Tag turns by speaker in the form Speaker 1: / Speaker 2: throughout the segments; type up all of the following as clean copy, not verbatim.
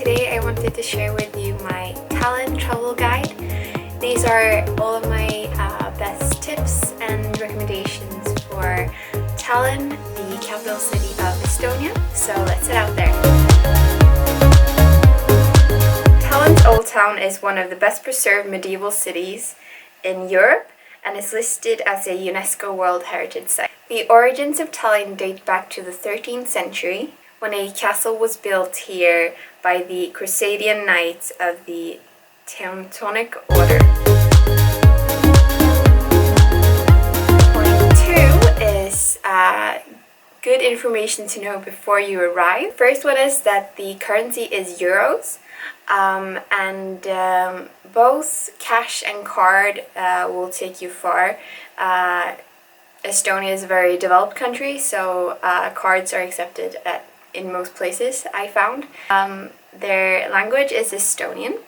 Speaker 1: today I wanted to share with you my Tallinn travel guide. These are all of my best tips and recommendations for Tallinn, the capital city of Estonia. So let's head out there. Tallinn's Old Town is one of the best preserved medieval cities in Europe and is listed as a UNESCO World Heritage Site. The origins of Tallinn date back to the 13th century, when a castle was built here by the Crusadean Knights of the Teutonic Order. Point 2 is good information to know before you arrive. First one is that the currency is euros, and both cash and card will take you far. Estonia is a very developed country, so cards are accepted in most places, I found. Their language is Estonian,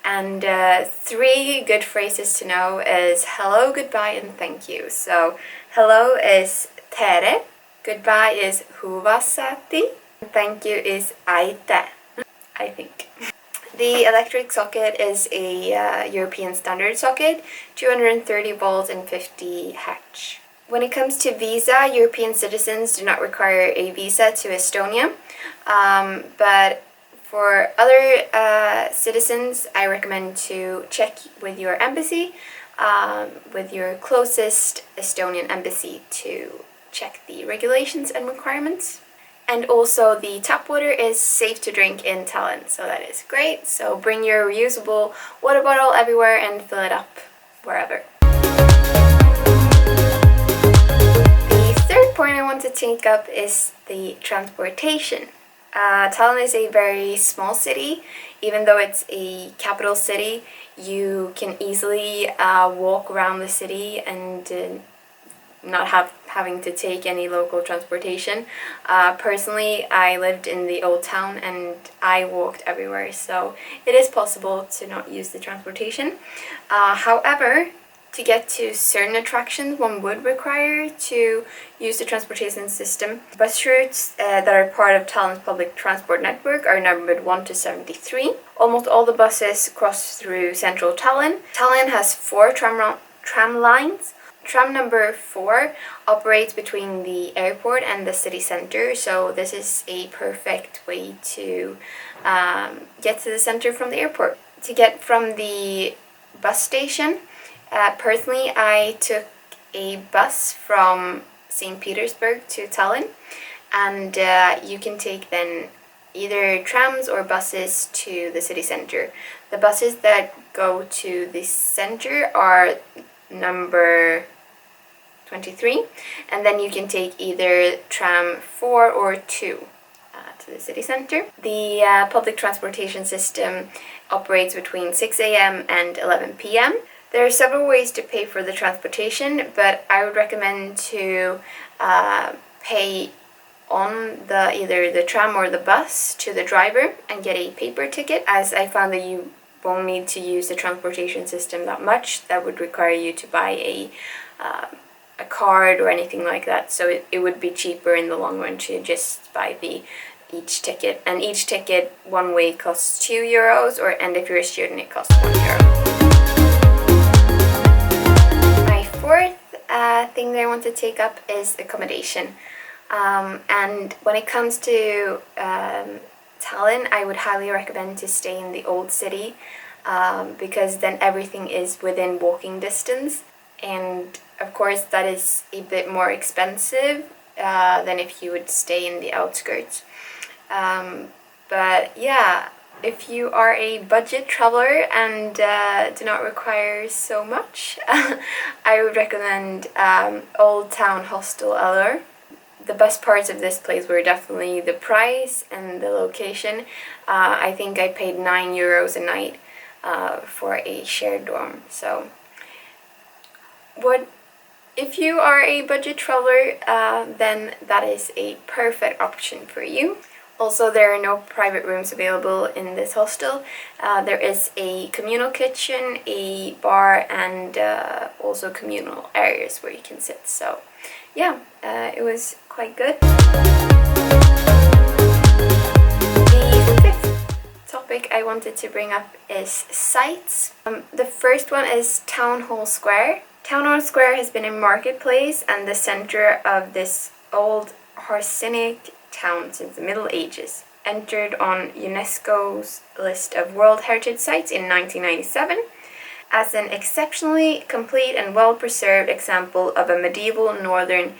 Speaker 1: and 3 good phrases to know is hello, goodbye, and thank you. So hello is tere, goodbye is huvasati, and thank you is aite, I think. The electric socket is a European standard socket, 230 volts and 50 Hz. When it comes to visa, European citizens do not require a visa to Estonia, but for other citizens, I recommend to check with your embassy, with your closest Estonian embassy, to check the regulations and requirements. And also the tap water is safe to drink in Tallinn, so that is great. So bring your reusable water bottle everywhere and fill it up wherever. Point I want to take up is the transportation. Tallinn is a very small city. Even though it's a capital city, you can easily walk around the city and not having to take any local transportation. Personally, I lived in the old town and I walked everywhere, so it is possible to not use the transportation. However, to get to certain attractions, one would require to use the transportation system. Bus routes that are part of Tallinn's public transport network are numbered 1 to 73. Almost all the buses cross through central Tallinn. Tallinn has 4 tram lines. Tram number 4 operates between the airport and the city center, so this is a perfect way to get to the center from the airport. To get from the bus station, personally, I took a bus from St. Petersburg to Tallinn, and you can take then either trams or buses to the city center. The buses that go to the center are number 23, and then you can take either tram 4 or 2 to the city center. The public transportation system operates between 6 a.m. and 11 p.m. There are several ways to pay for the transportation, but I would recommend to pay on either the tram or the bus to the driver and get a paper ticket, as I found that you won't need to use the transportation system that much. That would require you to buy a card or anything like that, so it would be cheaper in the long run to just buy each ticket. And each ticket one way costs 2 euros, and if you're a student it costs 1 euro. Fourth thing that I want to take up is accommodation. And when it comes to Tallinn, I would highly recommend to stay in the old city, because then everything is within walking distance. And of course that is a bit more expensive than if you would stay in the outskirts. But yeah, if you are a budget traveler and do not require so much, I would recommend Old Town Hostel Allur. The best parts of this place were definitely the price and the location. I think I paid 9 euros a night for a shared dorm. So if you are a budget traveler, then that is a perfect option for you. Also, there are no private rooms available in this hostel. There is a communal kitchen, a bar, and also communal areas where you can sit. So yeah, it was quite good. The fifth top topic I wanted to bring up is sites. The first one is Town Hall Square. Town Hall Square has been a marketplace and the center of this old Harsenic town since the Middle Ages. Entered on UNESCO's list of World Heritage Sites in 1997 as an exceptionally complete and well-preserved example of a medieval Northern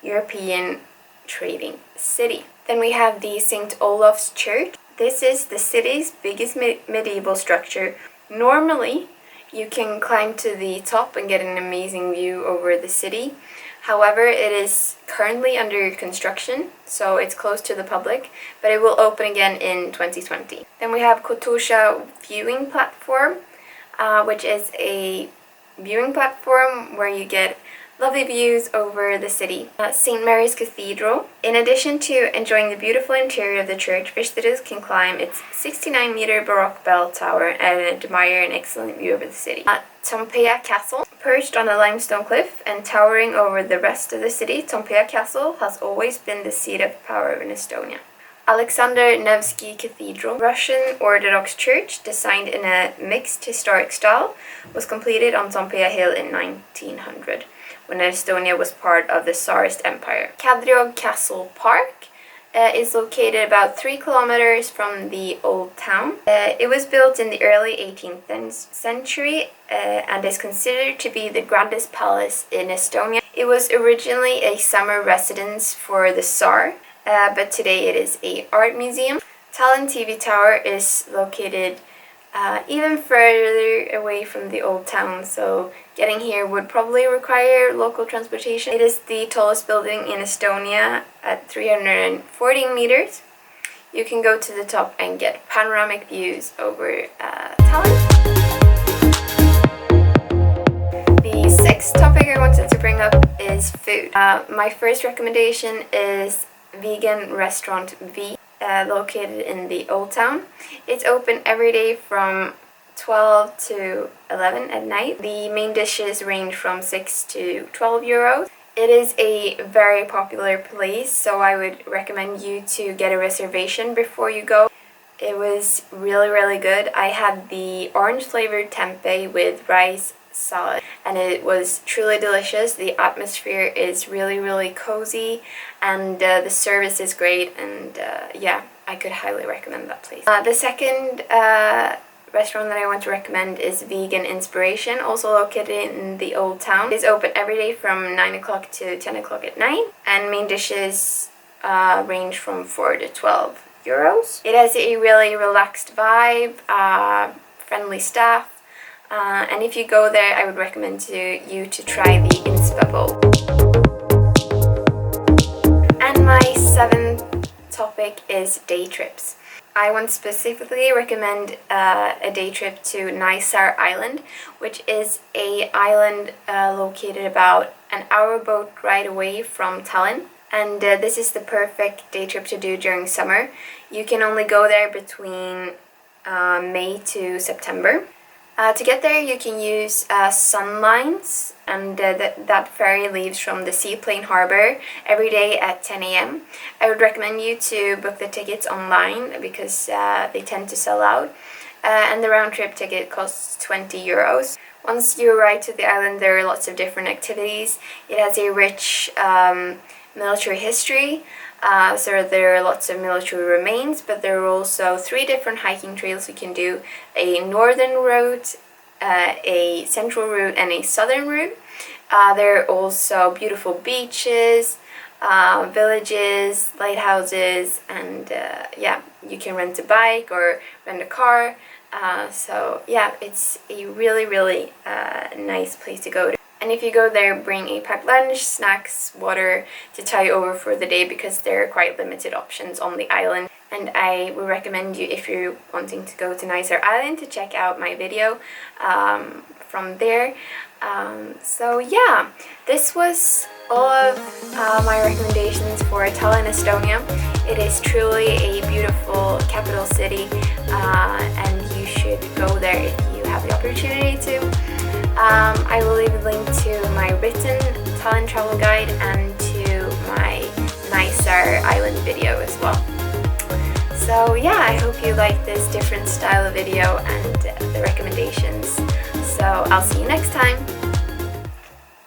Speaker 1: European trading city. Then we have the St. Olaf's Church. This is the city's biggest medieval structure. Normally, you can climb to the top and get an amazing view over the city. However, it is currently under construction, so it's closed to the public, but it will open again in 2020. Then we have Kotusha Viewing Platform, which is a viewing platform where you get lovely views over the city. St. Mary's Cathedral. In addition to enjoying the beautiful interior of the church, visitors can climb its 69-meter Baroque bell tower and admire an excellent view over the city. Tompea Castle. Perched on a limestone cliff and towering over the rest of the city, Tompea Castle has always been the seat of power in Estonia. Alexander Nevsky Cathedral, Russian Orthodox Church, designed in a mixed historic style, was completed on Tompea Hill in 1900. When Estonia was part of the Tsarist Empire. Kadriorg Castle Park is located about 3 kilometers from the old town. It was built in the early 18th century and is considered to be the grandest palace in Estonia. It was originally a summer residence for the Tsar, but today it is an art museum. Tallinn TV Tower is located even further away from the old town, so getting here would probably require local transportation. It is the tallest building in Estonia at 340 meters. You can go to the top and get panoramic views over Tallinn. The sixth topic I wanted to bring up is food. My first recommendation is vegan restaurant V. Located in the old town. It's open every day from 12 to 11 at night. The main dishes range from 6 to 12 euros. It is a very popular place, so I would recommend you to get a reservation before you go. It was really good. I had the orange flavored tempeh with rice salad and it was truly delicious. The atmosphere is really cozy and the service is great, and yeah, I could highly recommend that place. The second restaurant that I want to recommend is Vegan Inspiration, also located in the old town. It's open every day from 9 o'clock to 10 o'clock at night, and main dishes range from 4 to 12 euros. It has a really relaxed vibe, friendly staff, and if you go there, I would recommend you to try the Inspa Bowl. And my seventh topic is day trips. I want to specifically recommend a day trip to Naissaar Island, which is an island located about an hour boat ride away from Tallinn. And this is the perfect day trip to do during summer. You can only go there between May to September. To get there, you can use Sunlines, and that ferry leaves from the Seaplane Harbour every day at 10 a.m. I would recommend you to book the tickets online because they tend to sell out, and the round-trip ticket costs 20 euros. Once you arrive to the island, there are lots of different activities. It has a rich military history. So there are lots of military remains, but there are also 3 different hiking trails you can do: a northern route, a central route, and a southern route. There are also beautiful beaches, villages, lighthouses, and yeah, you can rent a bike or rent a car. So yeah, it's a really nice place to go to. And if you go there, bring a packed lunch, snacks, water to tide you over for the day, because there are quite limited options on the island. And I would recommend you, if you're wanting to go to Naissaar Island, to check out my video from there. So yeah, this was all of my recommendations for Tallinn, Estonia. It is truly a beautiful capital city, and you should go there if you have the opportunity to. I will leave a link to my written Tallinn travel guide and to my Naissaar Island video as well. So yeah, I hope you like this different style of video and the recommendations. So I'll see you next time.